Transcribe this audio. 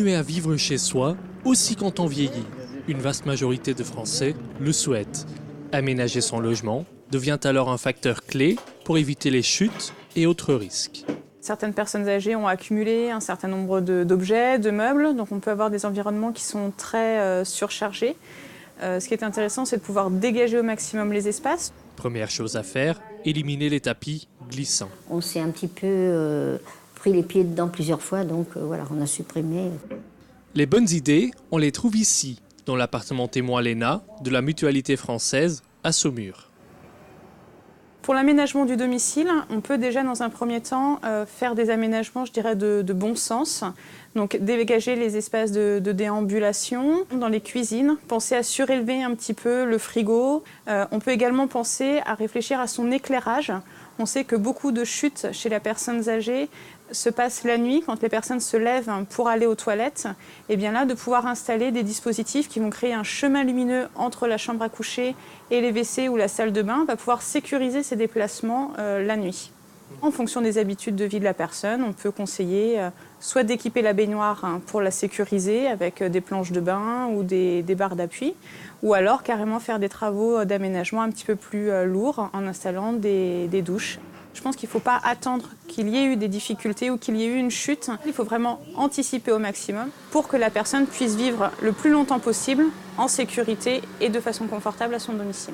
continuer à vivre chez soi, aussi quand on vieillit. Une vaste majorité de Français le souhaitent. Aménager son logement devient alors un facteur clé pour éviter les chutes et autres risques. Certaines personnes âgées ont accumulé un certain nombre d'objets, de meubles, donc on peut avoir des environnements qui sont très surchargés. Ce qui est intéressant, c'est de pouvoir dégager au maximum les espaces. Première chose à faire, éliminer les tapis glissants. On s'est un petit peu pris les pieds dedans plusieurs fois, donc voilà, on a supprimé. Les bonnes idées, on les trouve ici, dans l'appartement témoin Léna de la Mutualité française à Saumur. Pour l'aménagement du domicile, on peut déjà dans un premier temps faire des aménagements, je dirais, de bon sens. Donc dégager les espaces de déambulation dans les cuisines, penser à surélever un petit peu le frigo. On peut également penser à réfléchir à son éclairage. On sait que beaucoup de chutes chez les personnes âgées se passent la nuit, quand les personnes se lèvent pour aller aux toilettes. Et bien là, de pouvoir installer des dispositifs qui vont créer un chemin lumineux entre la chambre à coucher et les WC ou la salle de bain, va pouvoir sécuriser ces déplacements la nuit. En fonction des habitudes de vie de la personne, on peut conseiller soit d'équiper la baignoire pour la sécuriser avec des planches de bain ou des barres d'appui, ou alors carrément faire des travaux d'aménagement un petit peu plus lourds en installant des douches. Je pense qu'il ne faut pas attendre qu'il y ait eu des difficultés ou qu'il y ait eu une chute. Il faut vraiment anticiper au maximum pour que la personne puisse vivre le plus longtemps possible en sécurité et de façon confortable à son domicile.